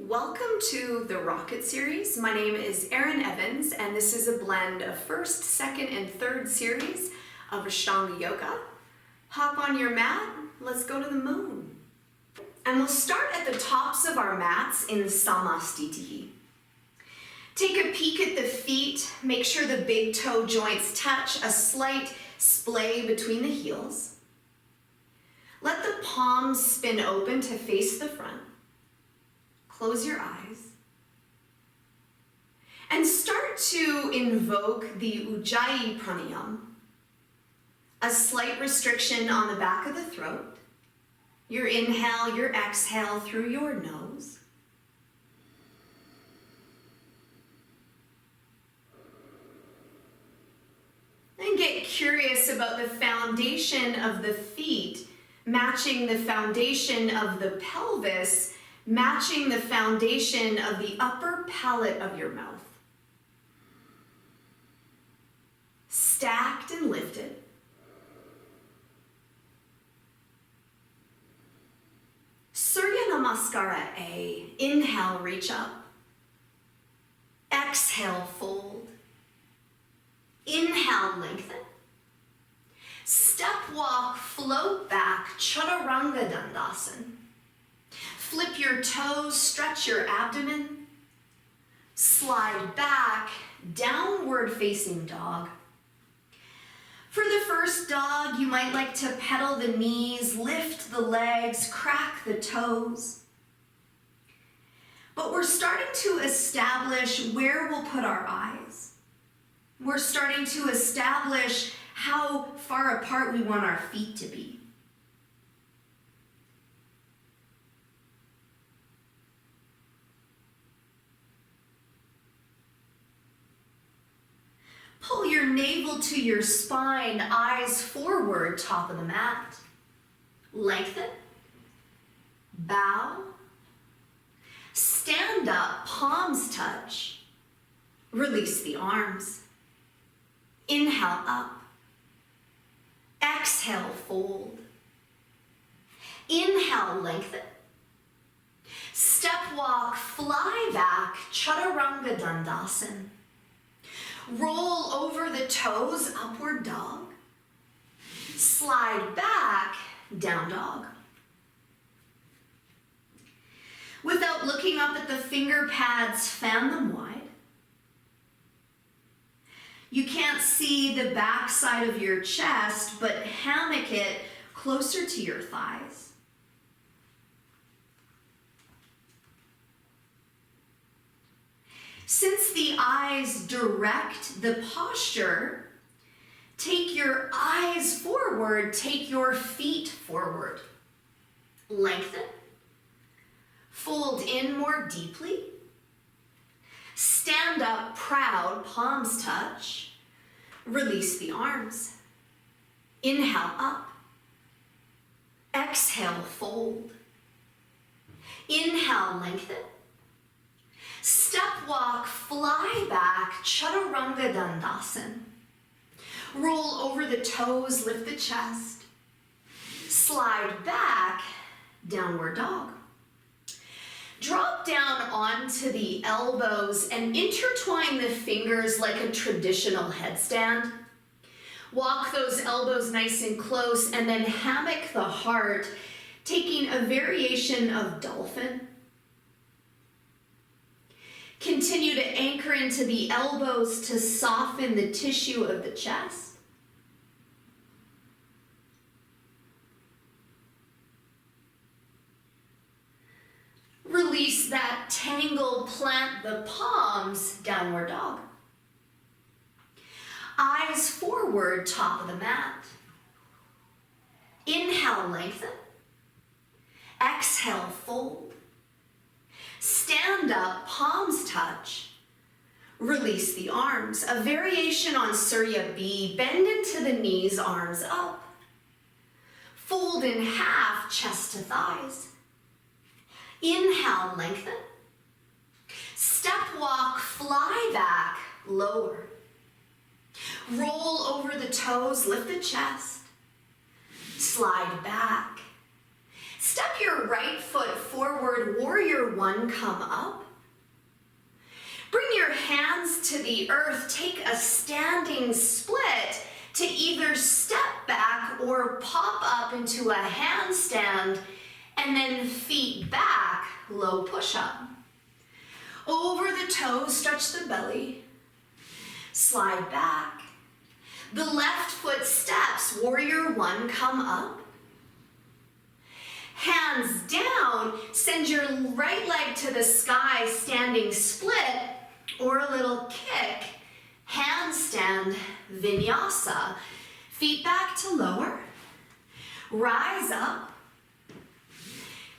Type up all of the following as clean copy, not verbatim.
Welcome to the Rocket series. My name is Erin Evans, and this is a blend of first, second, and third series of Ashtanga Yoga. Hop on your mat, let's go to the moon. And we'll start at the tops of our mats in Samastitihi. Take a peek at the feet, make sure the big toe joints touch, a slight splay between the heels. Let the palms spin open to face the front. Close your eyes and start to invoke the Ujjayi Pranayama, a slight restriction on the back of the throat. Your inhale, your exhale through your nose. And get curious about the foundation of the feet, matching the foundation of the pelvis, matching the foundation of the upper palate of your mouth. Stacked and lifted. Surya Namaskara A. Inhale, reach up. Exhale, fold. Inhale, lengthen. Step walk, float back, Chaturanga Dandasana. Flip your toes, stretch your abdomen. Slide back, downward facing dog. For the first dog, you might like to pedal the knees, lift the legs, crack the toes. But we're starting to establish where we'll put our eyes. We're starting to establish how far apart we want our feet to be. Pull your navel to your spine, eyes forward, top of the mat. Lengthen. Bow. Stand up, palms touch. Release the arms. Inhale up. Exhale, fold. Inhale, lengthen. Step walk, fly back, Chaturanga Dandasana. Roll over the toes, upward dog. Slide back, down dog. Without looking up at the finger pads, fan them wide. You can't see the back side of your chest, but hammock it closer to your thighs. Since the eyes direct the posture, take your eyes forward, take your feet forward. Lengthen. Fold in more deeply. Stand up proud, palms touch. Release the arms. Inhale up. Exhale, fold. Inhale, lengthen. Step walk, fly back, Chaturanga Dandasana. Roll over the toes, lift the chest. Slide back, downward dog. Drop down onto the elbows and intertwine the fingers like a traditional headstand. Walk those elbows nice and close and then hammock the heart, taking a variation of dolphin. Continue to anchor into the elbows to soften the tissue of the chest. Release that tangle, plant the palms, downward dog. Eyes forward, top of the mat. Inhale, lengthen. Exhale, fold. Stand up, palms touch. Release the arms. A variation on Surya B. Bend into the knees, arms up. Fold in half, chest to thighs. Inhale, lengthen. Step walk, fly back, lower. Roll over the toes, lift the chest. Slide back. Step your right foot forward, warrior one, come up. Bring your hands to the earth, take a standing split to either step back or pop up into a handstand, and then feet back, low push-up. Over the toes, stretch the belly, slide back. The left foot steps, warrior one, come up. Hands down, send your right leg to the sky, standing split, or a little kick, handstand, vinyasa. Feet back to lower, rise up,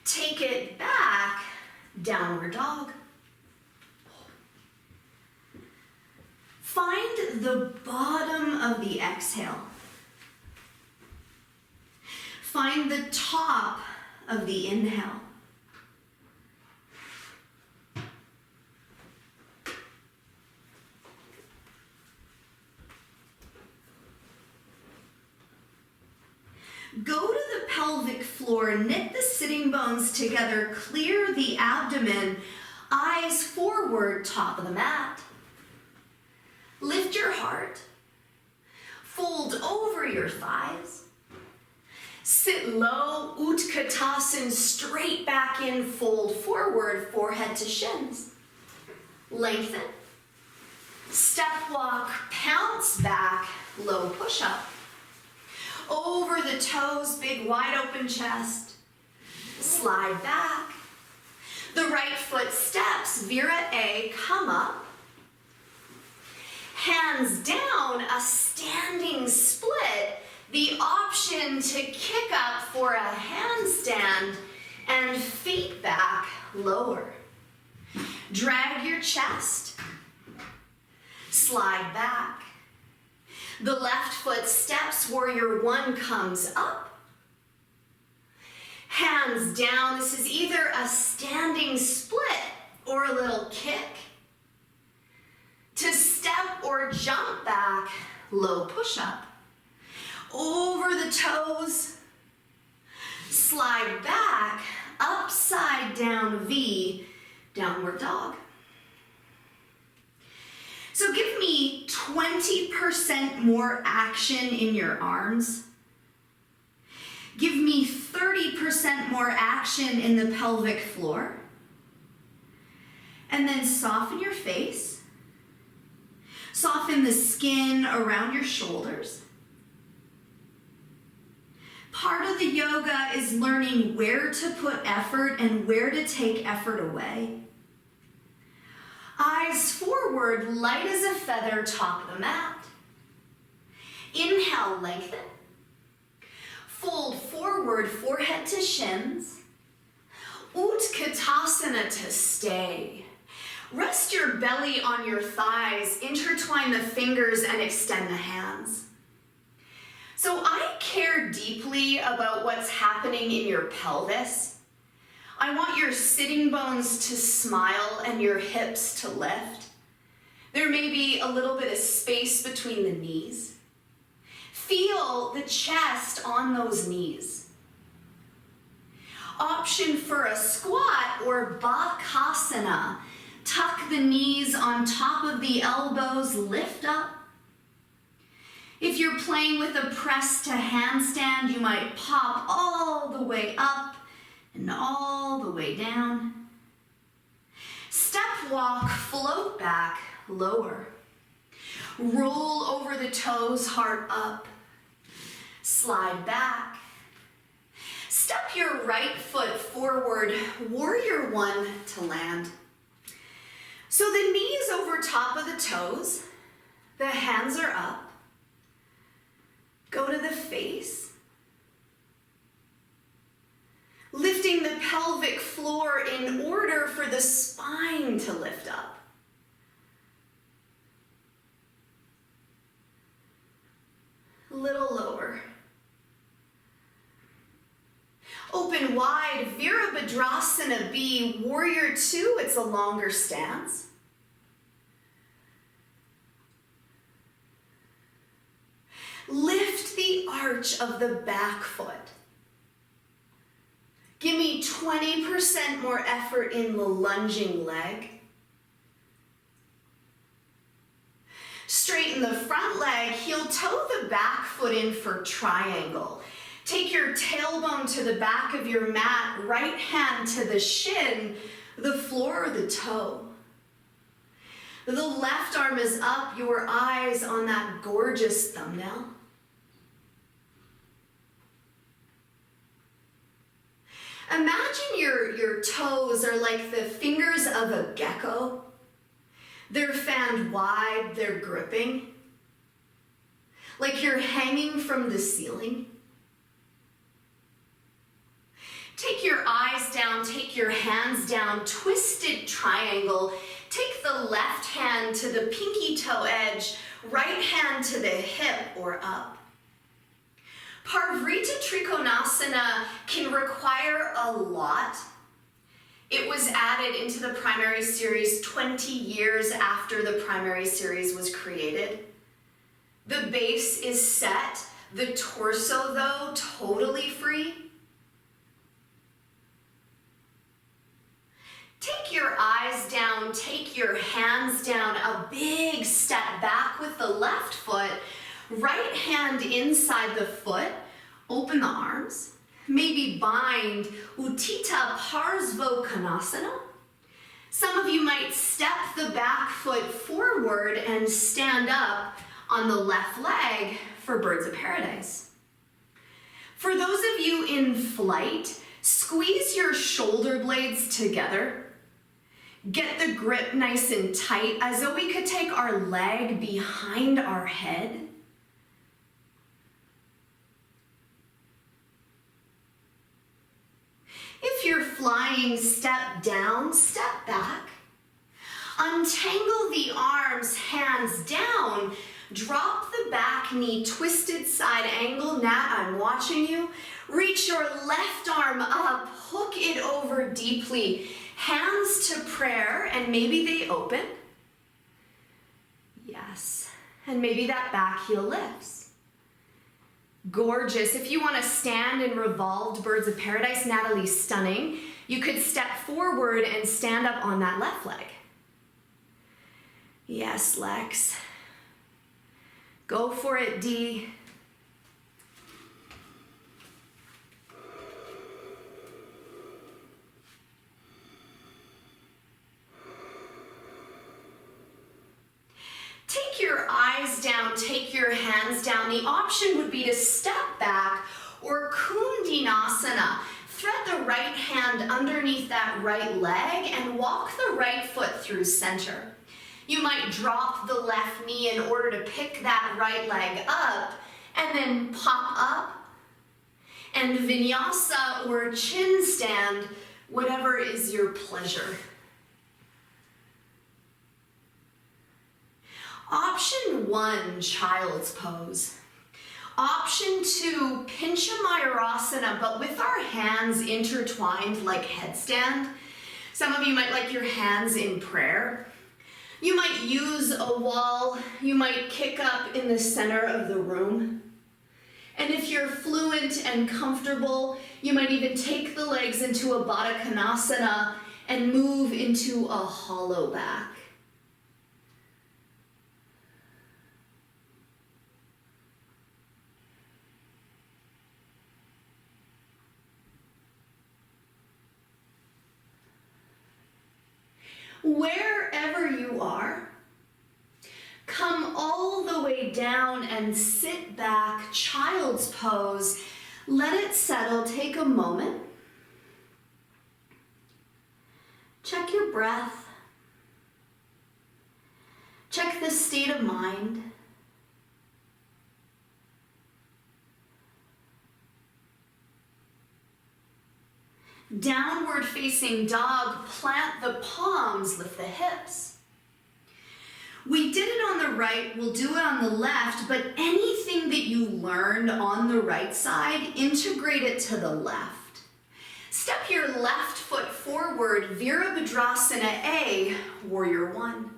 take it back, downward dog. Find the bottom of the exhale. Find the top of the inhale. Go to the pelvic floor, knit the sitting bones together, clear the abdomen, eyes forward, top of the mat. Lift your heart, fold over your thighs. Sit low, Utkatasana, straight back in, fold forward, forehead to shins. Lengthen. Step walk, pounce back, low push-up. Over the toes, big wide open chest. Slide back. The right foot steps, Vira A, come up. Hands down, a standing split. The option to kick up for a handstand and feet back, lower. Drag your chest, slide back. The left foot steps, warrior one comes up. Hands down, this is either a standing split or a little kick. To step or jump back, low push-up. Over the toes, slide back, upside down V, downward dog. So give me 20% more action in your arms. Give me 30% more action in the pelvic floor. And then soften your face. Soften the skin around your shoulders. Part of the yoga is learning where to put effort and where to take effort away. Eyes forward, light as a feather, top of the mat. Inhale, lengthen. Fold forward, forehead to shins. Utkatasana to stay. Rest your belly on your thighs, intertwine the fingers and extend the hands. So I care deeply about what's happening in your pelvis. I want your sitting bones to smile and your hips to lift. There may be a little bit of space between the knees. Feel the chest on those knees. Option for a squat or bakasana. Tuck the knees on top of the elbows, lift up. If you're playing with a press to handstand, you might pop all the way up and all the way down. Step walk, float back, lower. Roll over the toes, heart up. Slide back. Step your right foot forward, warrior one to land. So the knees over top of the toes, the hands are up. Go to the face. Lifting the pelvic floor in order for the spine to lift up. A little lower. Open wide, Virasana B, warrior two, it's a longer stance. Lift the arch of the back foot. Give me 20% more effort in the lunging leg. Straighten the front leg, heel toe the back foot in for triangle. Take your tailbone to the back of your mat, right hand to the shin, the floor or the toe. The left arm is up, your eyes on that gorgeous thumbnail. Imagine your toes are like the fingers of a gecko. They're fanned wide, they're gripping. Like you're hanging from the ceiling. Take your eyes down, take your hands down, twisted triangle. Take the left hand to the pinky toe edge, right hand to the hip or up. Parvrita Trikonasana can require a lot. It was added into the primary series 20 years after the primary series was created. The base is set, the torso though, totally free. Take your eyes down, take your hands down, a big step back with the left foot, right hand inside the foot, open the arms, maybe bind Uttita Parsva Konasana. Some of you might step the back foot forward and stand up on the left leg for Birds of Paradise. For those of you in flight, squeeze your shoulder blades together. Get the grip nice and tight as though we could take our leg behind our head. If you're flying, step down, step back. Untangle the arms, hands down. Drop the back knee, twisted side angle. Nat, I'm watching you. Reach your left arm up, hook it over deeply. Hands to prayer, and maybe they open. Yes, and maybe that back heel lifts. Gorgeous. If you want to stand in revolved Birds of Paradise, Natalie, stunning. You could step forward and stand up on that left leg. Yes, Lex. Go for it, D. Take your eyes down, take your hands down. The option would be to step back or Kundinasana. Thread the right hand underneath that right leg and walk the right foot through center. You might drop the left knee in order to pick that right leg up and then pop up. And vinyasa or chin stand, whatever is your pleasure. Option 1, child's pose. Option 2, Pinchamayurasana, but with our hands intertwined like headstand. Some of you might like your hands in prayer. You might use a wall. You might kick up in the center of the room. And if you're fluent and comfortable, you might even take the legs into a Baddha Konasana and move into a hollow back. Wherever you are, come all the way down and sit back, child's pose. Let it settle, take a moment. Check your breath. Check the state of mind. Downward facing dog, plant the palms, lift the hips. We did it on the right, we'll do it on the left, but anything that you learned on the right side, integrate it to the left. Step your left foot forward, Virasana A, Warrior 1.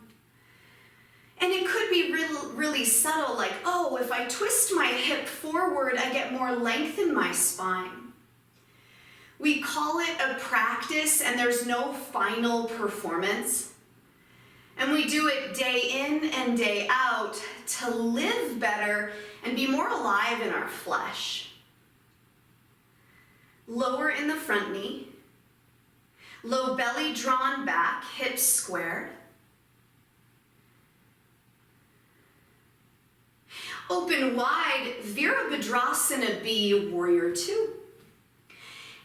And it could be really subtle, like, oh, if I twist my hip forward, I get more length in my spine. We call it a practice, and there's no final performance. And we do it day in and day out to live better and be more alive in our flesh. Lower in the front knee, low belly drawn back, hips squared. Open wide, Virasana B, Warrior 2.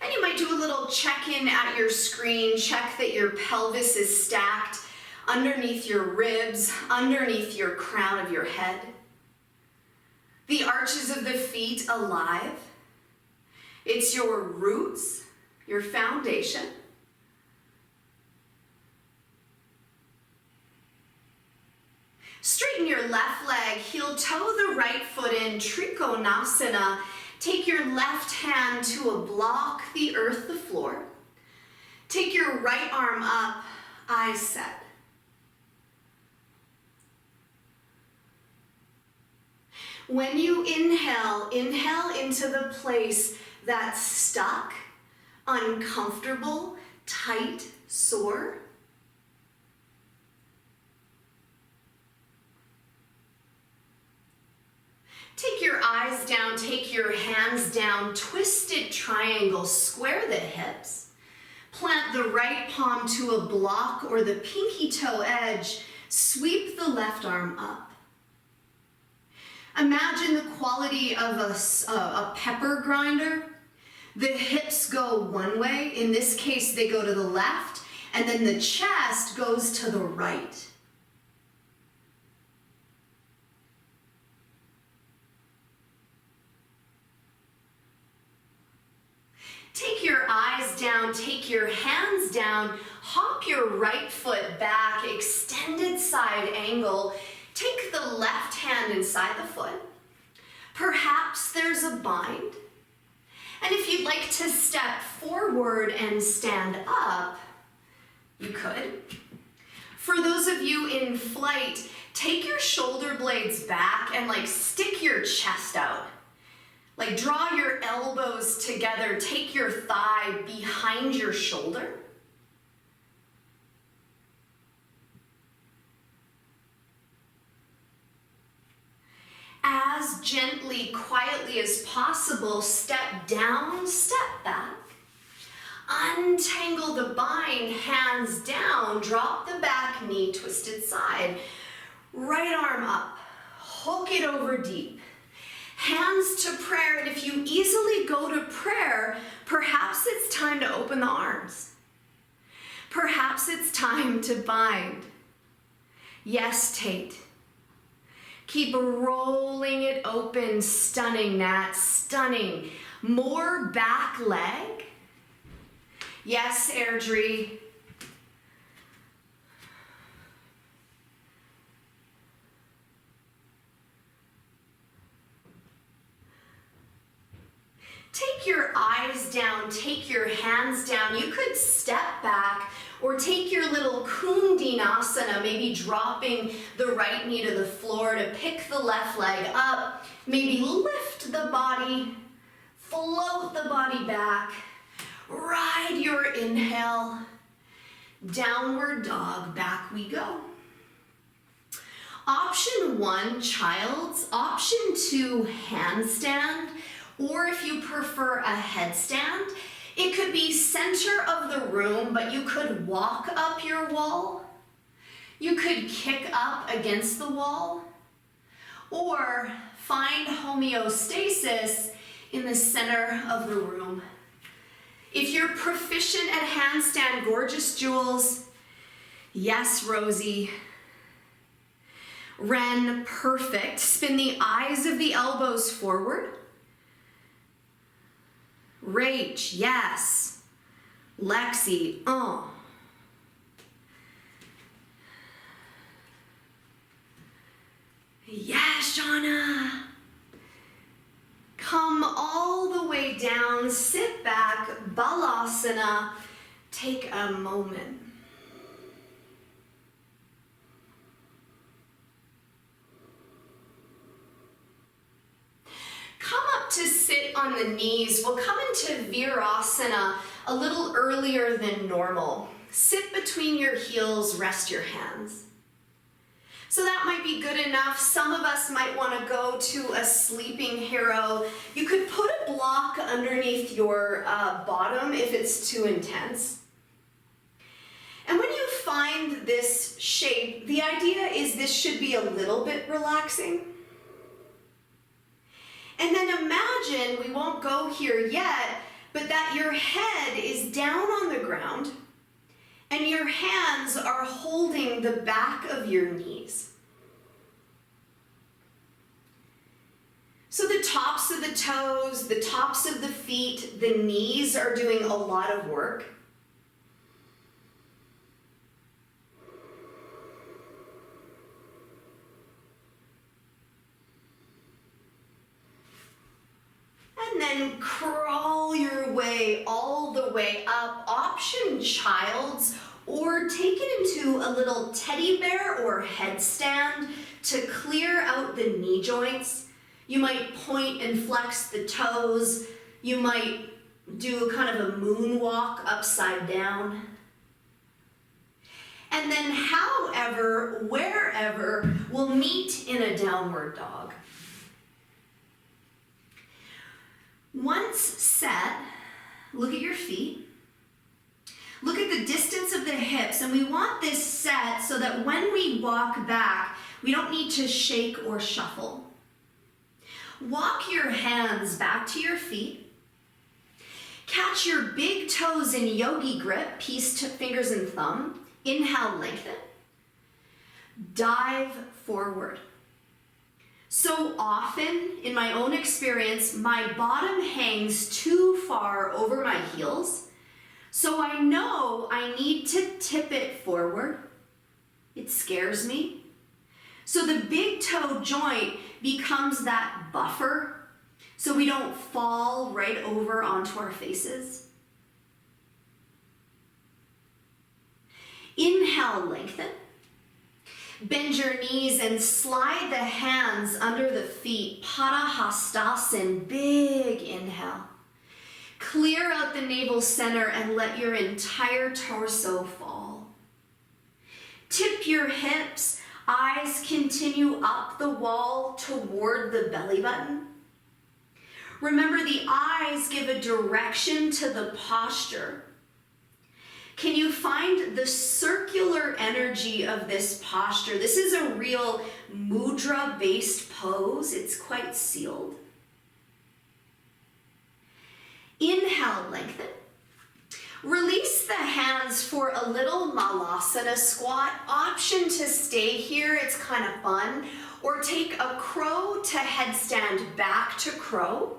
And you might do a little check-in at your screen, check that your pelvis is stacked underneath your ribs, underneath your crown of your head. The arches of the feet alive. It's your roots, your foundation. Straighten your left leg, heel toe the right foot in, Trikonasana. Take your left hand to a block, the earth, the floor. Take your right arm up, eyes set. When you inhale, inhale into the place that's stuck, uncomfortable, tight, sore. Take your eyes down, take your hands down, twisted triangle, square the hips. Plant the right palm to a block or the pinky toe edge, sweep the left arm up. Imagine the quality of a pepper grinder. The hips go one way, in this case they go to the left, and then the chest goes to the right. Take your eyes down, take your hands down, hop your right foot back, extended side angle. Take the left hand inside the foot. Perhaps there's a bind. And if you'd like to step forward and stand up, you could. For those of you in flight, take your shoulder blades back and stick your chest out. Draw your elbows together, take your thigh behind your shoulder. As gently, quietly as possible, step down, step back. Untangle the bind, hands down, drop the back knee, twisted side. Right arm up, hook it over deep. Hands to prayer, and if you easily go to prayer, perhaps it's time to open the arms. Perhaps it's time to bind. Yes, Tate. Keep rolling it open, stunning, Nat, stunning. More back leg. Yes, Airdrie. Take your eyes down, take your hands down. You could step back or take your little Kundinasana, maybe dropping the right knee to the floor to pick the left leg up. Maybe lift the body, float the body back. Ride your inhale. Downward dog, back we go. Option 1, child's. Option 2, handstand. Or if you prefer a headstand, it could be center of the room, but you could walk up your wall. You could kick up against the wall. Or find homeostasis in the center of the room. If you're proficient at handstand, gorgeous Jules. Yes, Rosie. Ren, perfect. Spin the eyes of the elbows forward. Rach, yes. Lexi, Yes, Shauna. Come all the way down, sit back, Balasana. Take a moment. Come up to sit on the knees, we'll come into Virasana a little earlier than normal. Sit between your heels, rest your hands. So that might be good enough. Some of us might want to go to a sleeping hero. You could put a block underneath your bottom if it's too intense. And when you find this shape, the idea is this should be a little bit relaxing. And then imagine, we won't go here yet, but that your head is down on the ground and your hands are holding the back of your knees. So the tops of the toes, the tops of the feet, the knees are doing a lot of work. And then crawl your way all the way up, option child's, or take it into a little teddy bear or headstand to clear out the knee joints. You might point and flex the toes. You might do a kind of a moonwalk upside down. And then however, wherever, we'll meet in a downward dog. Once set, look at your feet. Look at the distance of the hips, and we want this set so that when we walk back, we don't need to shake or shuffle. Walk your hands back to your feet. Catch your big toes in yogi grip, piece to fingers and thumb. Inhale, lengthen. Dive forward. So often, in my own experience, my bottom hangs too far over my heels, so I know I need to tip it forward. It scares me. So the big toe joint becomes that buffer, so we don't fall right over onto our faces. Inhale, lengthen. Bend your knees and slide the hands under the feet. Pashasana, big inhale. Clear out the navel center and let your entire torso fall. Tip your hips. Eyes continue up the wall toward the belly button. Remember, the eyes give a direction to the posture. Can you find the circular energy of this posture? This is a real mudra-based pose. It's quite sealed. Inhale, lengthen. Release the hands for a little Malasana Squat. Option to stay here, it's kind of fun. Or take a crow to headstand, back to crow.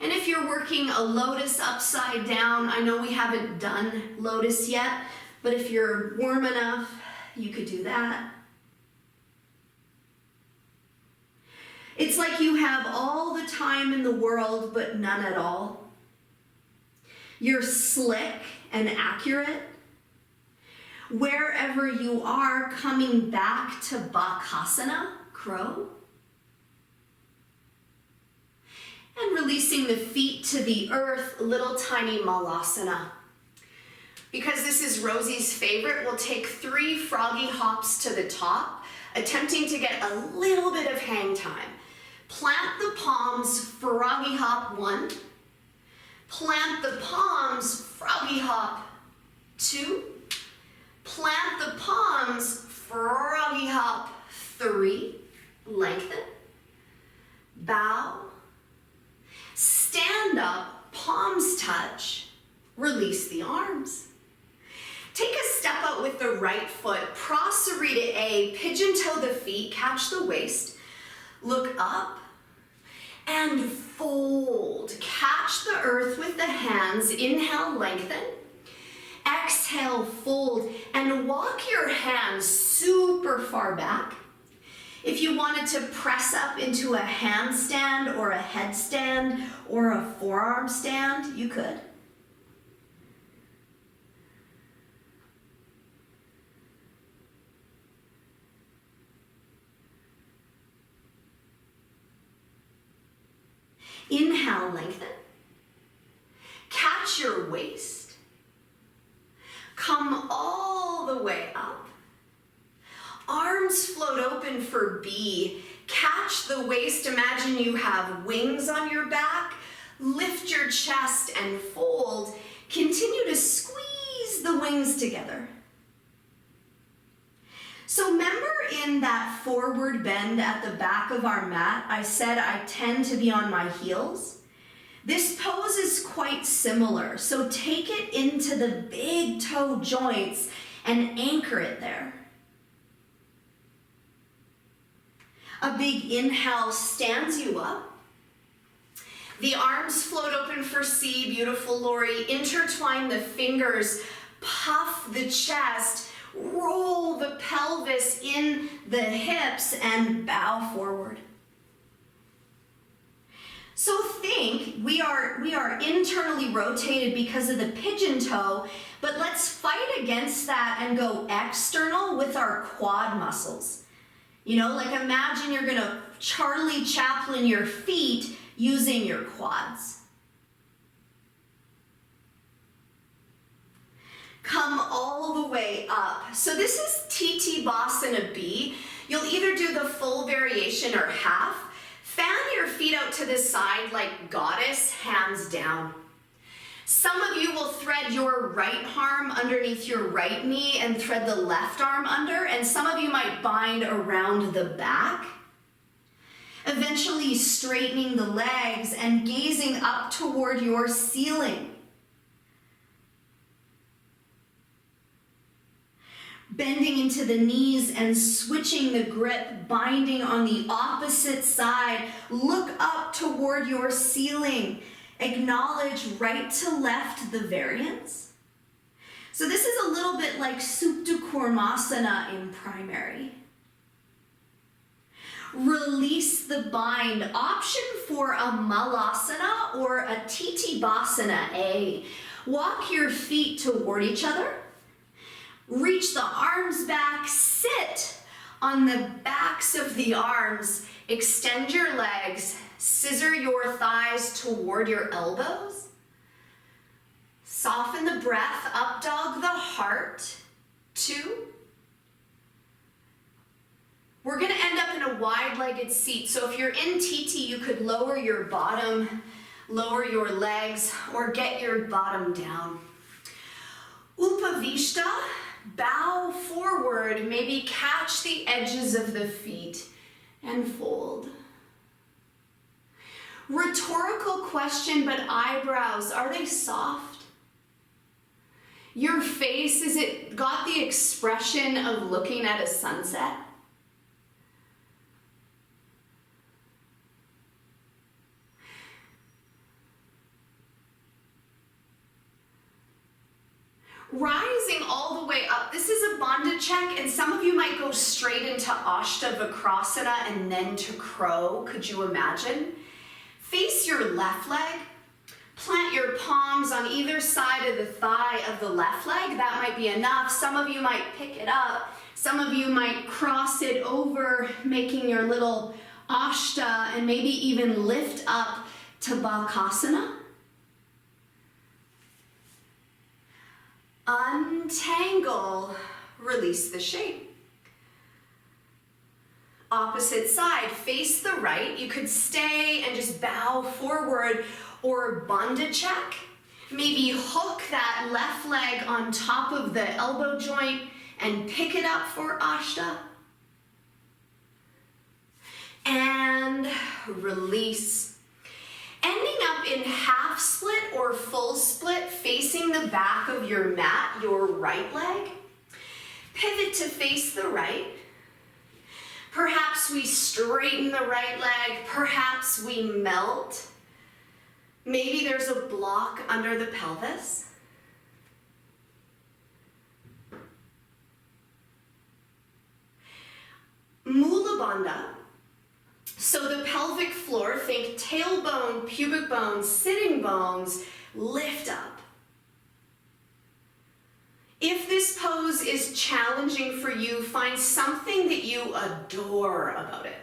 And if you're working a lotus upside down, I know we haven't done lotus yet, but if you're warm enough, you could do that. It's like you have all the time in the world, but none at all. You're slick and accurate. Wherever you are, coming back to Pashasana, crow. And releasing the feet to the earth, little tiny Malasana. Because this is Rosie's favorite, we'll take 3 froggy hops to the top, attempting to get a little bit of hang time. Plant the palms, froggy hop 1. Plant the palms, froggy hop 2. Plant the palms, froggy hop 3. Lengthen. Bow. Stand up, palms touch, release the arms. Take a step out with the right foot, Prasarita A, pigeon toe the feet, catch the waist, look up, and fold. Catch the earth with the hands, inhale, lengthen. Exhale, fold, and walk your hands super far back. If you wanted to press up into a handstand or a headstand or a forearm stand, you could. Inhale. inhale, lengthen. Catch your waist. Come all the way up. Arms float open for B. Catch the waist. Imagine you have wings on your back. Lift your chest and fold. Continue to squeeze the wings together. So remember in that forward bend at the back of our mat, I said I tend to be on my heels? This pose is quite similar, so take it into the big toe joints and anchor it there. A big inhale stands you up. The arms float open for C, beautiful Lori. Intertwine the fingers, puff the chest, roll the pelvis in the hips and bow forward. So think, we are internally rotated because of the pigeon toe, but let's fight against that and go external with our quad muscles. You know, like imagine you're gonna Charlie Chaplin your feet using your quads. Come all the way up. So this is Virasana B. You'll either do the full variation or half. Fan your feet out to the side like goddess, hands down. Some of you will thread your right arm underneath your right knee and thread the left arm under, and some of you might bind around the back. Eventually straightening the legs and gazing up toward your ceiling. Bending into the knees and switching the grip, binding on the opposite side. Look up toward your ceiling. Acknowledge right to left the variance. So this is a little bit like Supta Kurmasana in primary. Release the bind. Option for a Malasana or a Virasana A. Walk your feet toward each other. Reach the arms back. Sit on the backs of the arms. Extend your legs. Scissor your thighs toward your elbows. Soften the breath. Up dog the heart. 2. We're going to end up in a wide-legged seat. So if you're in TT, you could lower your bottom, lower your legs, or get your bottom down. Upavishta, bow forward, maybe catch the edges of the feet and fold. Rhetorical question, but eyebrows, are they soft? Your face, is it got the expression of looking at a sunset? Rising all the way up, this is a bandha check, and some of you might go straight into Ashtavakrasana and then to crow. Could you imagine? Face your left leg. Plant your palms on either side of the thigh of the left leg. That might be enough. Some of you might pick it up. Some of you might cross it over, making your little Ashta, and maybe even lift up to Bakasana. Untangle, release the shape. Opposite side, face the right. You could stay and just bow forward or bandha check. Maybe hook that left leg on top of the elbow joint and pick it up for Ashta. And release. Ending up in half split or full split, facing the back of your mat, your right leg. Pivot to face the right. Perhaps we straighten the right leg. Perhaps we melt. Maybe there's a block under the pelvis. Mula Bandha. So the pelvic floor, think tailbone, pubic bone, sitting bones, lift up. If this pose is challenging for you, find something that you adore about it.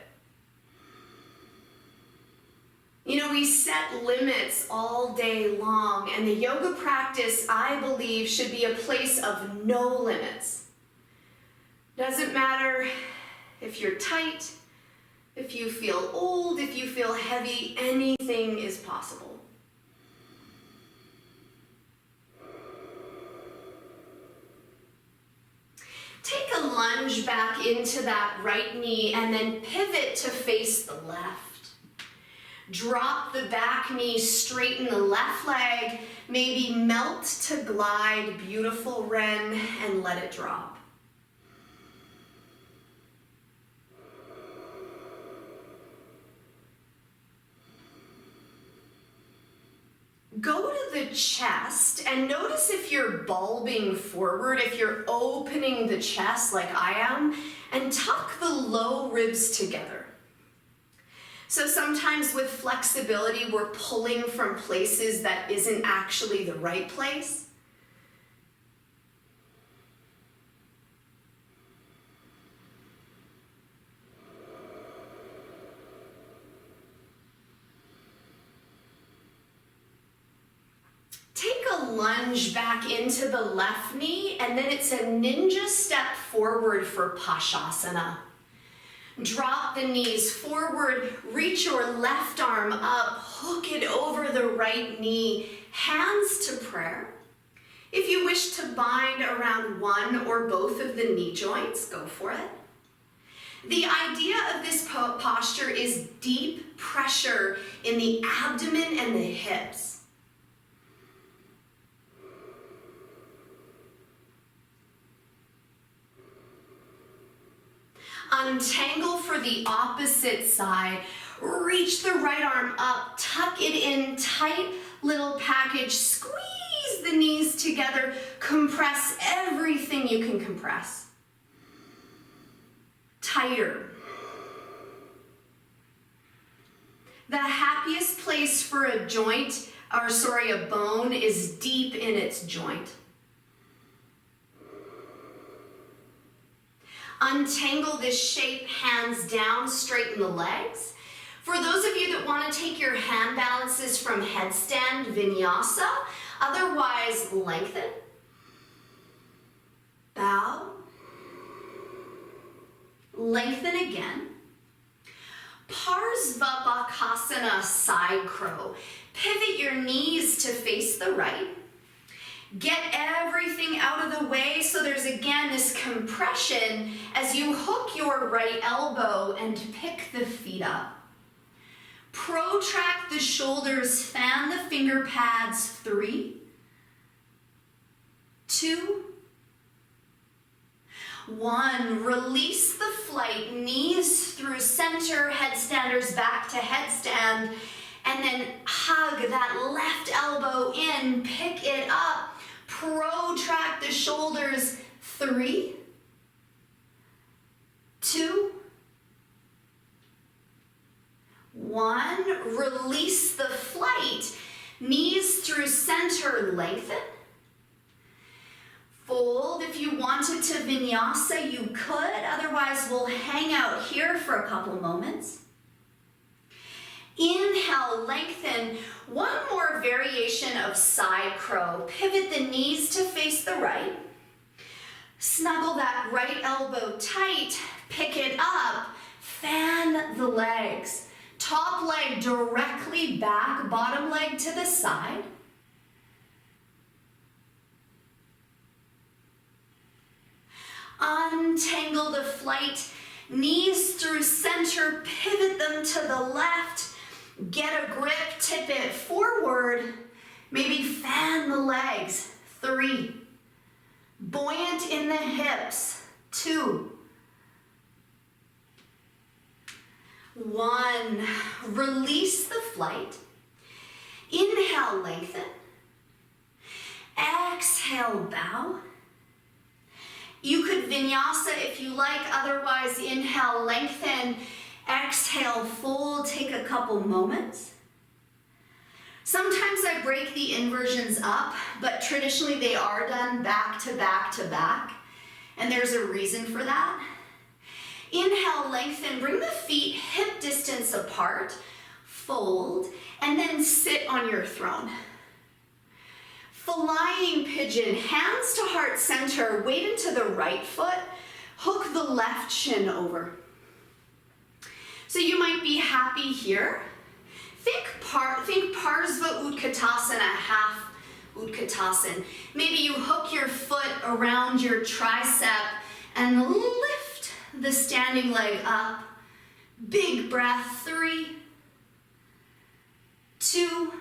You know, we set limits all day long, and the yoga practice, I believe, should be a place of no limits. Doesn't matter if you're tight, if you feel old, if you feel heavy, anything is possible. Take a lunge back into that right knee and then pivot to face the left. Drop the back knee, straighten the left leg, maybe melt to glide, beautiful wren, and let it drop. Go to the chest and notice if you're bulbing forward, if you're opening the chest like I am, and tuck the low ribs together. So sometimes with flexibility, we're pulling from places that isn't actually the right place. Take a lunge back into the left knee, and then it's a ninja step forward for Pashasana. Drop the knees forward, reach your left arm up, hook it over the right knee, hands to prayer. If you wish to bind around one or both of the knee joints, go for it. The idea of this posture is deep pressure in the abdomen and the hips. Untangle for the opposite side. Reach the right arm up, tuck it in, tight little package. Squeeze the knees together. Compress everything you can compress. Tighter. The happiest place for a bone is deep in its joint. Untangle this shape, hands down, straighten the legs. For those of you that want to take your hand balances from headstand, vinyasa, otherwise lengthen. Bow. Lengthen again. Parsvabhakasana, side crow. Pivot your knees to face the right. Get everything out of the way so there's again this compression as you hook your right elbow and pick the feet up. Protract the shoulders, fan the finger pads. 3, 2, 1. Release the flight, knees through center, headstanders back to headstand, and then hug that left elbow in, pick it up. Protract the shoulders. 3, 2, 1. Release the flight. Knees through center, lengthen. Fold. If you wanted to vinyasa, you could. Otherwise, we'll hang out here for a couple moments. Inhale, lengthen. One more variation of side crow. Pivot the knees to face the right. Snuggle that right elbow tight. Pick it up. Fan the legs. Top leg directly back, bottom leg to the side. Untangle the flight. Knees through center. Pivot them to the left. Get a grip, tip it forward, maybe fan the legs. 3, buoyant in the hips. 2, 1. Release the flight. Inhale, lengthen. Exhale, bow. You could vinyasa if you like, otherwise inhale, lengthen. Exhale, fold, take a couple moments. Sometimes I break the inversions up, but traditionally they are done back to back to back, and there's a reason for that. Inhale, lengthen, bring the feet hip distance apart. fold, and then sit on your throne. Flying pigeon, hands to heart center, weight into the right foot, hook the left shin over. So you might be happy here. Think Parsva Utkatasana, half Utkatasana. Maybe you hook your foot around your tricep and lift the standing leg up. Big breath, 3, 2,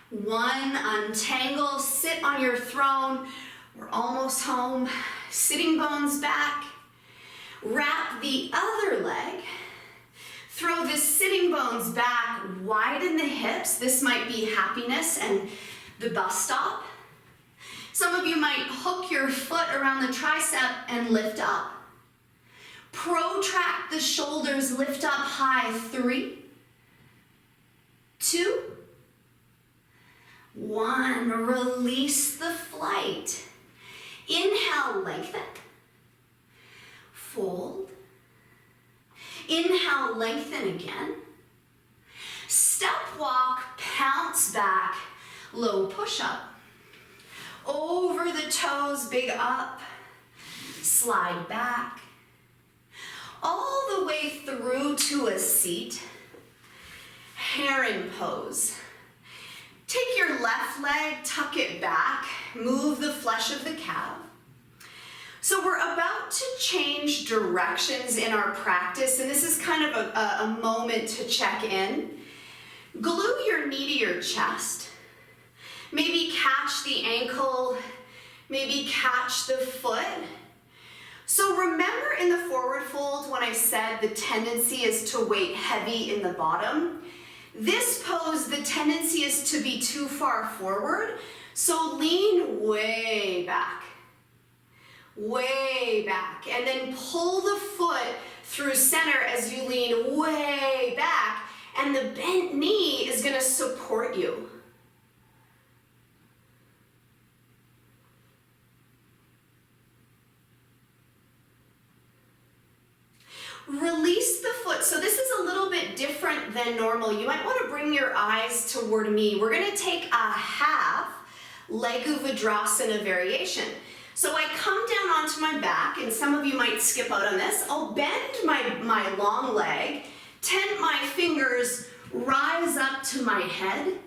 1. Untangle, sit on your throne. We're almost home. Sitting bones back. Wrap the other leg. Throw the sitting bones back, widen the hips. This might be happiness and the bus stop. Some of you might hook your foot around the tricep and lift up. Protract the shoulders, lift up high. 3, 2, 1. Release the flight. Inhale, lengthen. Fold. Inhale, lengthen again. Step walk, pounce back, low push-up. Over the toes, big up. Slide back. All the way through to a seat. Heron pose. Take your left leg, tuck it back, move the flesh of the calf. So we're about to change directions in our practice, and this is kind of a moment to check in. Glue your knee to your chest. Maybe catch the ankle, maybe catch the foot. So remember in the forward fold when I said the tendency is to weight heavy in the bottom? This pose, the tendency is to be too far forward, so lean way back. Way back, and then pull the foot through center as you lean way back, and the bent knee is going to support you. Release the foot. So this is a little bit different than normal. You might want to bring your eyes toward me. We're going to take a half Legu Vidrasana variation. So I come down onto my back, and some of you might skip out on this. I'll bend my long leg, tent my fingers, rise up to my head.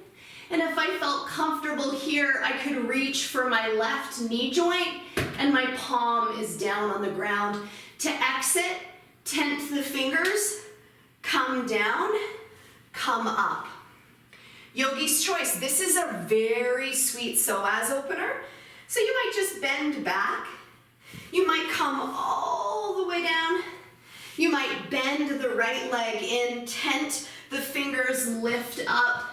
And if I felt comfortable here, I could reach for my left knee joint, and my palm is down on the ground. To exit, tent the fingers, come down, come up. Yogi's choice. This is a very sweet psoas opener. So you might just bend back. You might come all the way down. You might bend the right leg in, tent the fingers, lift up.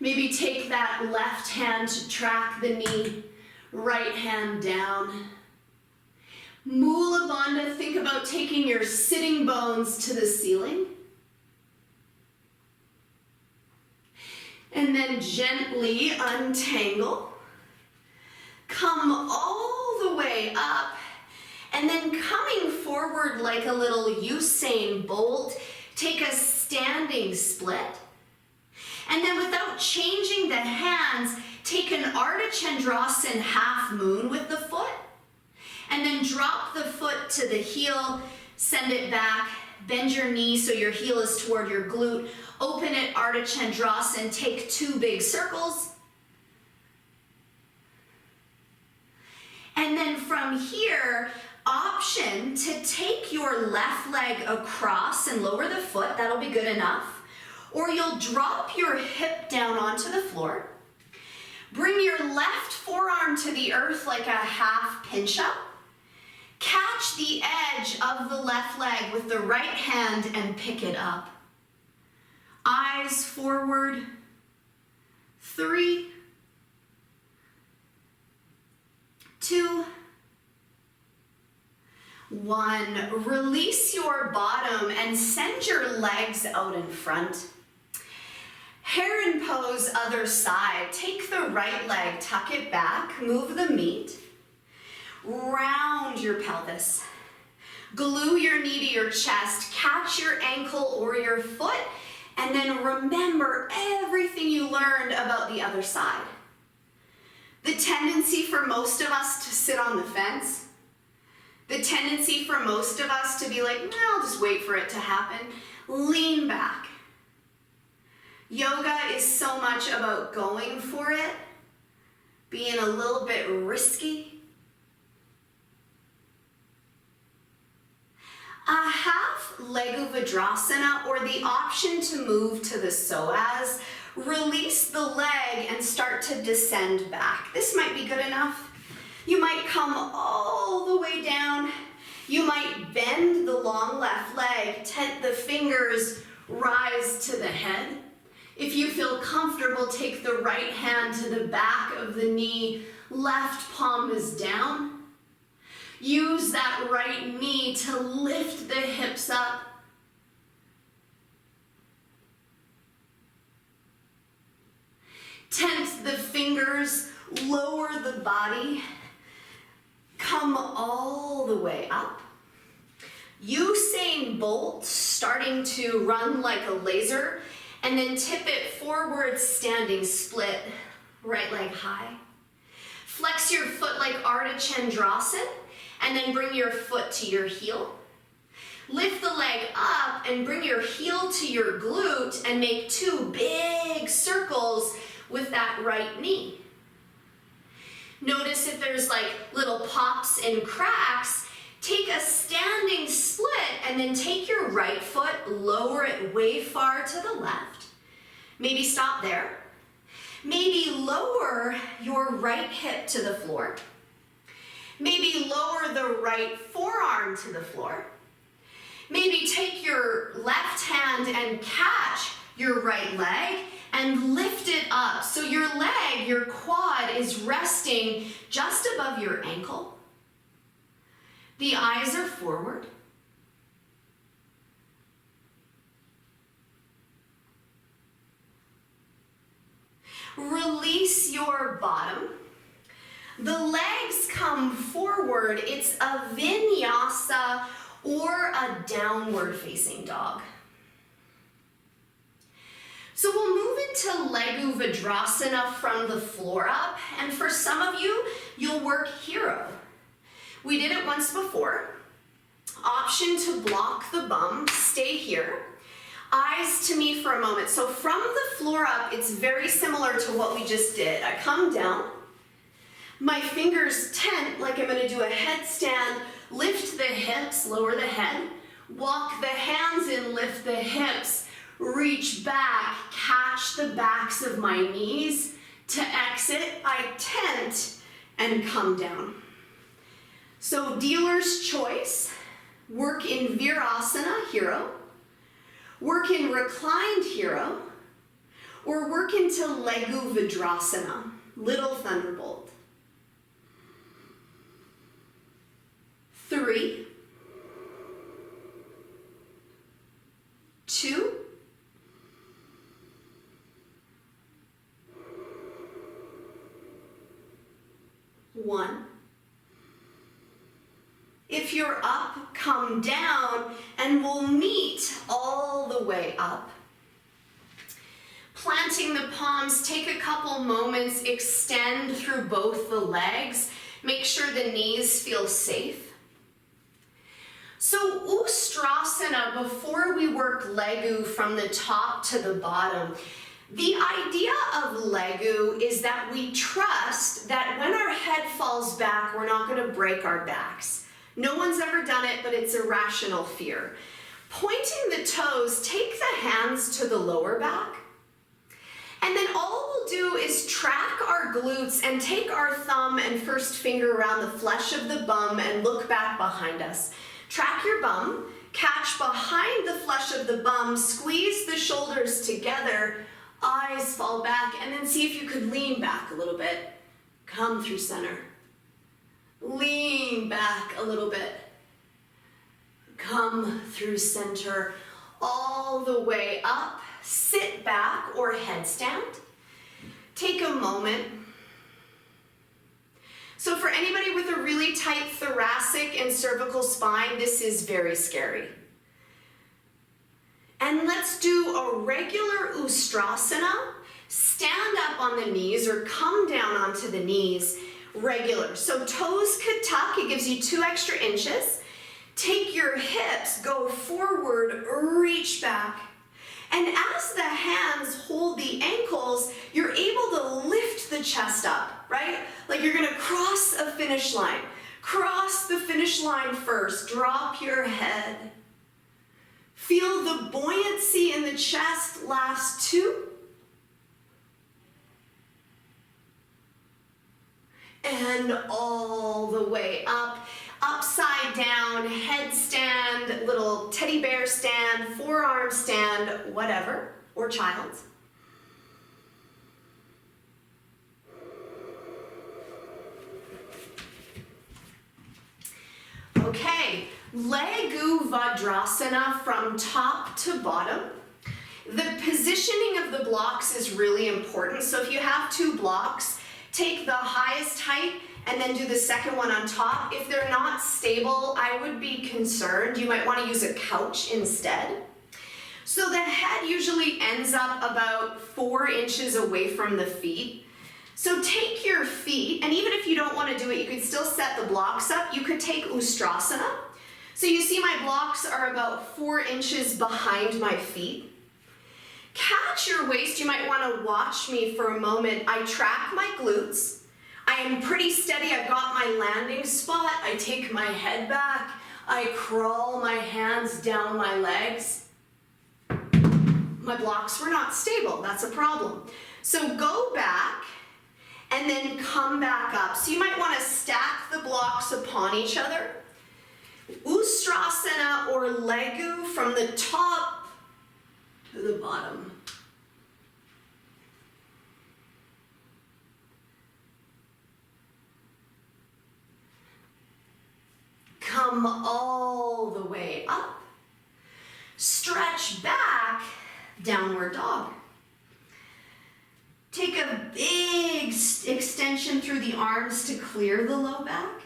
Maybe take that left hand to track the knee, right hand down. Mula Bandha, think about taking your sitting bones to the ceiling. And then gently untangle. Come all the way up, and then coming forward like a little Usain Bolt, take a standing split. And then without changing the hands, take an Ardha Chandrasana half moon with the foot, and then drop the foot to the heel, send it back, bend your knee so your heel is toward your glute, open it, Ardha Chandrasana, take 2 big circles. And then from here, option to take your left leg across and lower the foot, that'll be good enough. Or you'll drop your hip down onto the floor. Bring your left forearm to the earth like a half pinch up. Catch the edge of the left leg with the right hand and pick it up. Eyes forward. 3, 2, 1. Release your bottom and send your legs out in front. Heron pose, other side. Take the right leg, tuck it back, move the meat. Round your pelvis. Glue your knee to your chest, catch your ankle or your foot, and then remember everything you learned about the other side. The tendency for most of us to sit on the fence, the tendency for most of us to be like, no, I'll just wait for it to happen. Lean back. Yoga is so much about going for it, being a little bit risky. A half Legu Vidrasana, or the option to move to the psoas, release the leg and start to descend back. This might be good enough. You might come all the way down. You might bend the long left leg, tent the fingers, rise to the head. If you feel comfortable, take the right hand to the back of the knee, left palm is down. Use that right knee to lift the hips up. Tent the fingers, lower the body, come all the way up. Usain Bolt, starting to run like a laser, and then tip it forward, standing split, right leg high. Flex your foot like Ardha Chandrasana, and then bring your foot to your heel. Lift the leg up and bring your heel to your glute and make 2 big circles with that right knee. Notice if there's like little pops and cracks, take a standing split and then take your right foot, lower it way far to the left. Maybe stop there. Maybe lower your right hip to the floor. Maybe lower the right forearm to the floor. Maybe take your left hand and catch your right leg and lift it up. So your leg, your quad, is resting just above your ankle. The eyes are forward. Release your bottom. The legs come forward. It's a vinyasa or a downward facing dog. So we'll move into Legu Vidrasana from the floor up, and for some of you, you'll work hero. We did it once before. Option to block the bum, stay here. Eyes to me for a moment. So from the floor up, it's very similar to what we just did. I come down, my fingers tent like I'm gonna do a headstand, lift the hips, lower the head, walk the hands in, lift the hips, reach back, catch the backs of my knees. To exit, I tent and come down. So dealer's choice, work in Virasana, hero, work in reclined hero, or work into Legu Vidrasana, little thunderbolt. 3, 2, 1. If you're up, come down, and we'll meet all the way up. Planting the palms, take a couple moments, extend through both the legs. Make sure the knees feel safe. So Ustrasana, before we work Legu from the top to the bottom, the idea of Legu is that we trust that when our head falls back, we're not going to break our backs. No one's ever done it, but it's a rational fear. Pointing the toes, take the hands to the lower back. And then all we'll do is track our glutes and take our thumb and first finger around the flesh of the bum and look back behind us. Track your bum, catch behind the flesh of the bum, squeeze the shoulders together, eyes fall back, and then see if you could lean back a little bit. Come through center. Lean back a little bit. Come through center all the way up. Sit back or headstand. Take a moment. So for anybody with a really tight thoracic and cervical spine, this is very scary. And let's do a regular Ustrasana. Stand up on the knees or come down onto the knees, regular. So toes could tuck, it gives you 2 extra inches. Take your hips, go forward, reach back. And as the hands hold the ankles, you're able to lift the chest up, right? Like you're gonna cross a finish line. Cross the finish line first, drop your head. Feel the buoyancy in the chest, last 2. And all the way up, upside down, headstand, little teddy bear stand, forearm stand, whatever, or child's. Okay, Leguvadrasana from top to bottom. The positioning of the blocks is really important. So if you have 2 blocks, take the highest height and then do the second one on top. If they're not stable, I would be concerned. You might want to use a couch instead. So the head usually ends up about 4 inches away from the feet. So take your feet, and even if you don't want to do it, you could still set the blocks up. You could take Ustrasana. So you see my blocks are about 4 inches behind my feet. Catch your waist. You might want to watch me for a moment. I track my glutes. I am pretty steady. I've got my landing spot. I take my head back. I crawl my hands down my legs. My blocks were not stable. That's a problem. So go back and then come back up. So you might want to stack the blocks upon each other. Ustrasana or Legu from the top to the bottom. Come all the way up. Stretch back, downward dog. Take a big extension through the arms to clear the low back.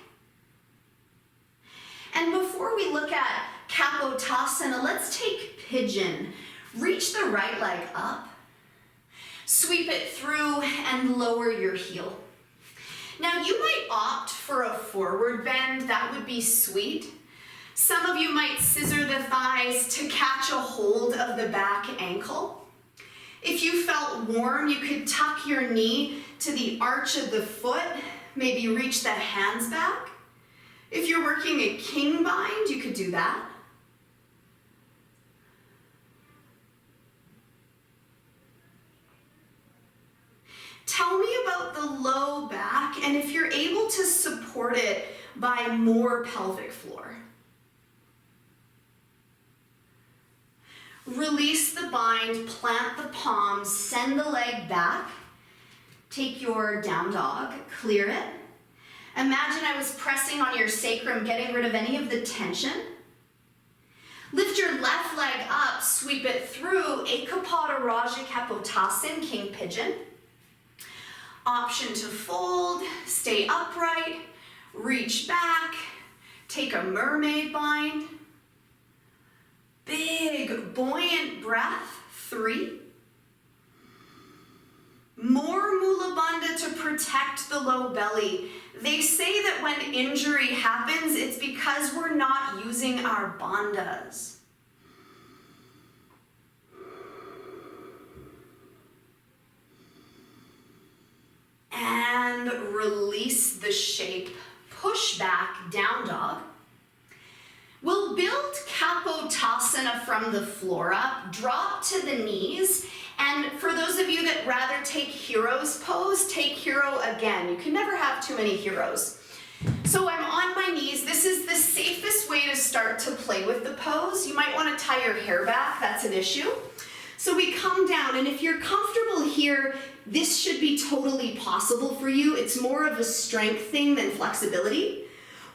And before we look at Kapotasana, let's take Pigeon. Reach the right leg up, sweep it through, and lower your heel. Now you might opt for a forward bend. That would be sweet. Some of you might scissor the thighs to catch a hold of the back ankle. If you felt warm, you could tuck your knee to the arch of the foot, maybe reach the hands back. If you're working a king bind, you could do that. Tell me about the low back and if you're able to support it by more pelvic floor. Release the bind, plant the palms, send the leg back. Take your down dog, clear it. Imagine I was pressing on your sacrum, getting rid of any of the tension. Lift your left leg up, sweep it through, Ekapada Raja Kapotasana, King Pigeon. Option to fold, stay upright, reach back, take a mermaid bind. Big, buoyant breath, 3. More Mula Bandha to protect the low belly. They say that when injury happens, it's because we're not using our bandhas. And release the shape. Push back, down dog. We'll build Kapotasana from the floor up, drop to the knees, and for those of you that rather take hero's pose, take hero again. You can never have too many heroes. So I'm on my knees. This is the safest way to start to play with the pose. You might want to tie your hair back, that's an issue. So we come down, and if you're comfortable here, this should be totally possible for you. It's more of a strength thing than flexibility.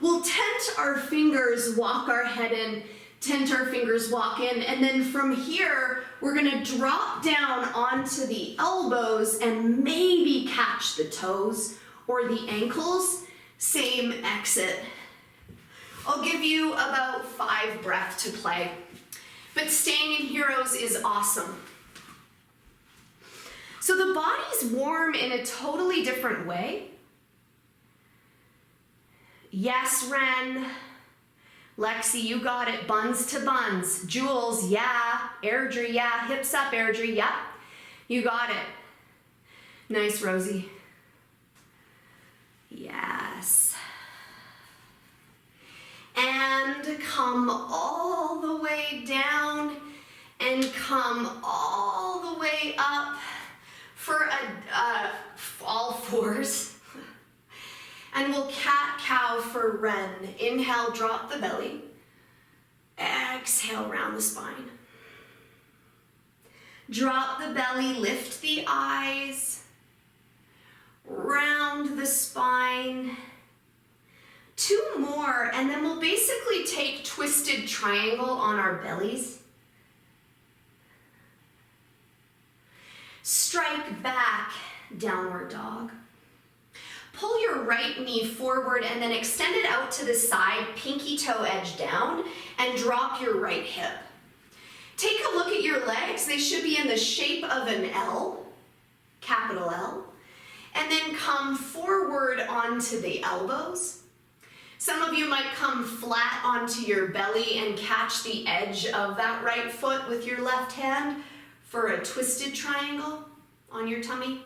We'll tent our fingers, walk our head in, tent our fingers, walk in, and then from here, we're gonna drop down onto the elbows and maybe catch the toes or the ankles. Same exit. I'll give you about 5 breaths to play, but staying in heroes is awesome. So the body's warm in a totally different way. Yes, Ren. Lexi, you got it. Buns to buns. Jules, yeah. Airdrie, yeah. Hips up, Airdrie, yep. You got it. Nice, Rosie. Yes. And come all the way down and come all the way up for all fours. And we'll cat-cow for Ren. Inhale, drop the belly. Exhale, round the spine. Drop the belly, lift the eyes. Round the spine. 2 more, and then we'll basically take twisted triangle on our bellies. Strike back, downward dog. Pull your right knee forward and then extend it out to the side, pinky toe edge down, and drop your right hip. Take a look at your legs. They should be in the shape of an L, capital L, and then come forward onto the elbows. Some of you might come flat onto your belly and catch the edge of that right foot with your left hand for a twisted triangle on your tummy.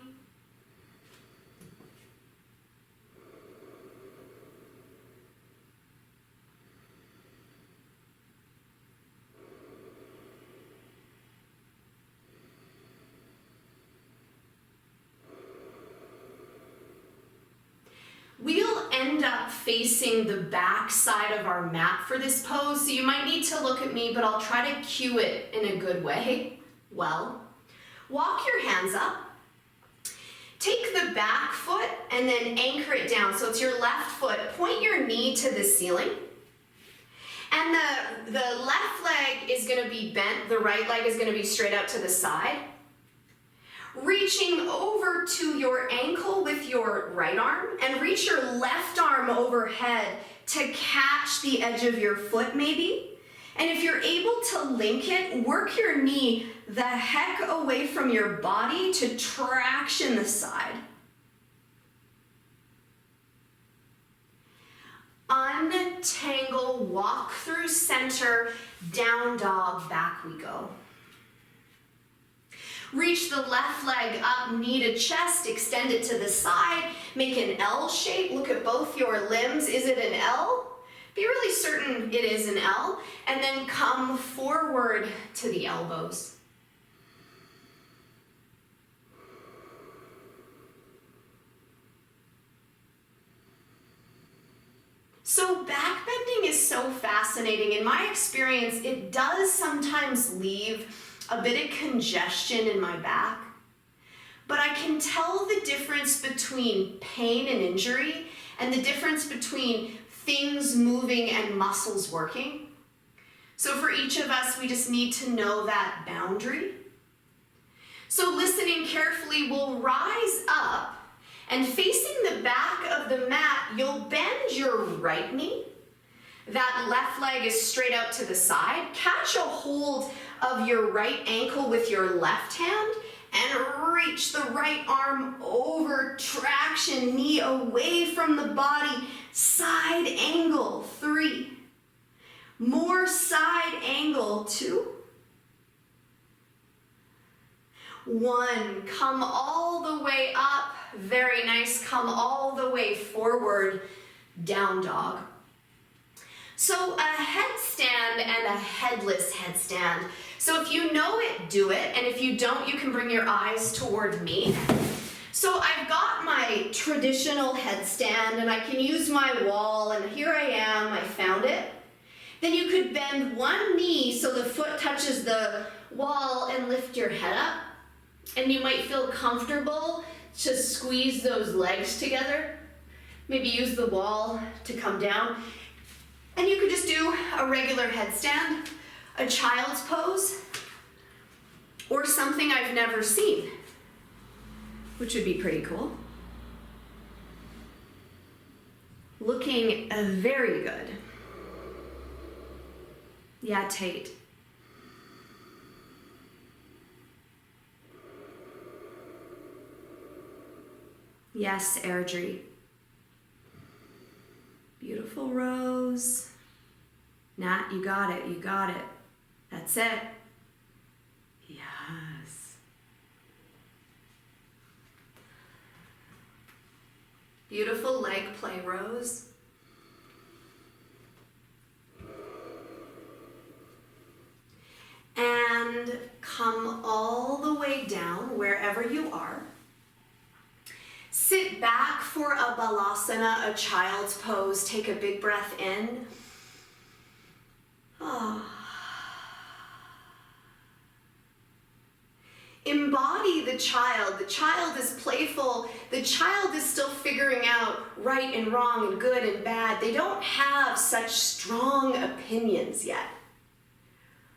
We'll end up facing the back side of our mat for this pose, so you might need to look at me, but I'll try to cue it in a good way. Well, walk your hands up. Take the back foot and then anchor it down. So it's your left foot. Point your knee to the ceiling. And the left leg is going to be bent. The right leg is going to be straight out to the side. Reaching over to your ankle with your right arm and reach your left arm overhead to catch the edge of your foot maybe. And if you're able to link it, work your knee the heck away from your body to traction the side. Untangle, walk through center, down dog, back we go. Reach the left leg up, knee to chest, extend it to the side, make an L shape, look at both your limbs. Is it an L? Be really certain it is an L, and then come forward to the elbows. So back bending is so fascinating. In my experience, it does sometimes leave a bit of congestion in my back, but I can tell the difference between pain and injury and the difference between things moving and muscles working. So for each of us, we just need to know that boundary. So listening carefully, we'll rise up, and facing the back of the mat, you'll bend your right knee. That left leg is straight out to the side. Catch a hold of your right ankle with your left hand and reach the right arm over, traction, knee away from the body, side angle, 3. More side angle, 2. 1, come all the way up, very nice, come all the way forward, down dog. So a headstand and a headless headstand. So if you know it, do it, and if you don't, you can bring your eyes toward me. So I've got my traditional headstand, and I can use my wall, and here I am, I found it. Then you could bend one knee so the foot touches the wall and lift your head up. And you might feel comfortable to squeeze those legs together. Maybe use the wall to come down. And you could just do a regular headstand, a child's pose, or something I've never seen, which would be pretty cool. Looking very good. Yeah, Tate. Yes, Airdrie. Beautiful Rose. Nat, you got it, you got it. That's it. Yes. Beautiful leg play, Rose. And come all the way down wherever you are. Sit back for a Malasana, a child's pose. Take a big breath in. Oh. Embody the child. The child is playful. The child is still figuring out right and wrong and good and bad. They don't have such strong opinions yet.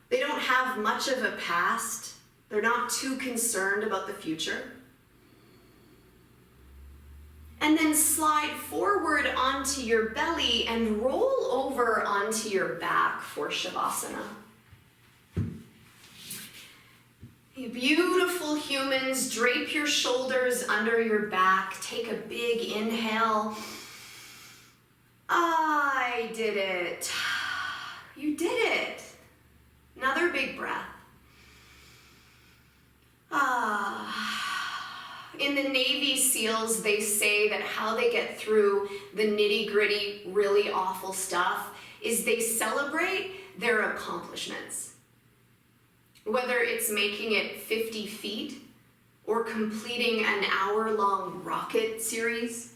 They don't have much of a past. They're not too concerned about the future. And then slide forward onto your belly and roll over onto your back for Shavasana. You beautiful humans, drape your shoulders under your back. Take a big inhale. I did it. You did it. Another big breath. In the Navy SEALs, they say that how they get through the nitty-gritty, really awful stuff is they celebrate their accomplishments. Whether it's making it 50 feet or completing an hour-long rocket series.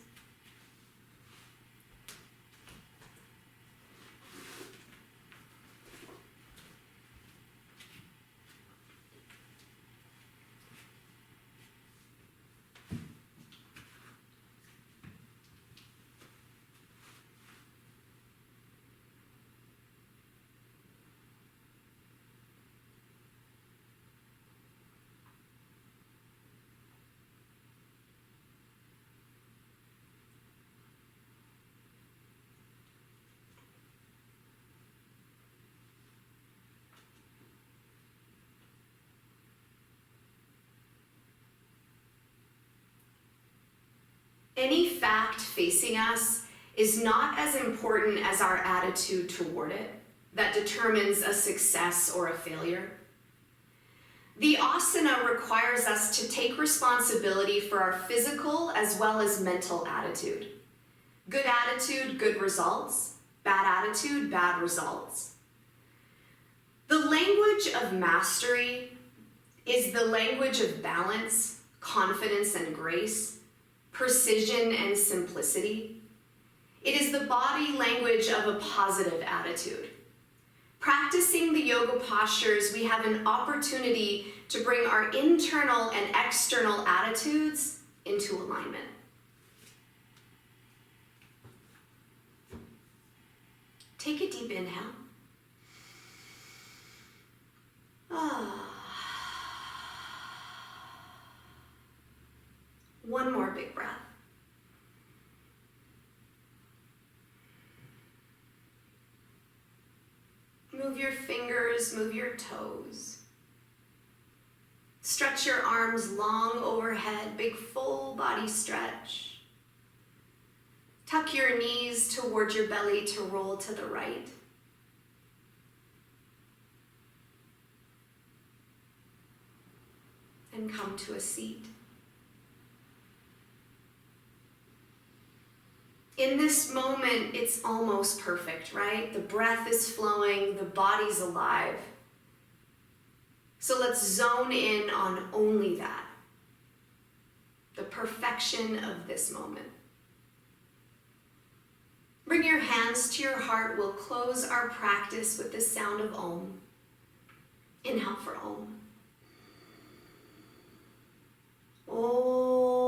Any fact facing us is not as important as our attitude toward it that determines a success or a failure. The asana requires us to take responsibility for our physical as well as mental attitude. Good attitude, good results. Bad attitude, bad results. The language of mastery is the language of balance, confidence and grace, precision and simplicity. It is the body language of a positive attitude. Practicing the yoga postures, we have an opportunity to bring our internal and external attitudes into alignment. Take a deep inhale. One more big breath. Move your fingers, move your toes. Stretch your arms long overhead, big full body stretch. Tuck your knees towards your belly to roll to the right. And come to a seat. In this moment, it's almost perfect, right? The breath is flowing, the body's alive. So let's zone in on only that. The perfection of this moment. Bring your hands to your heart. We'll close our practice with the sound of Om. Inhale for Om. Om.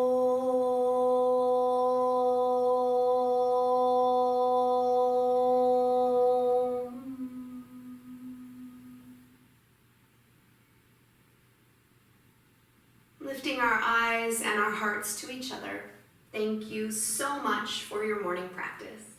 Lifting our eyes and our hearts to each other. Thank you so much for your morning practice.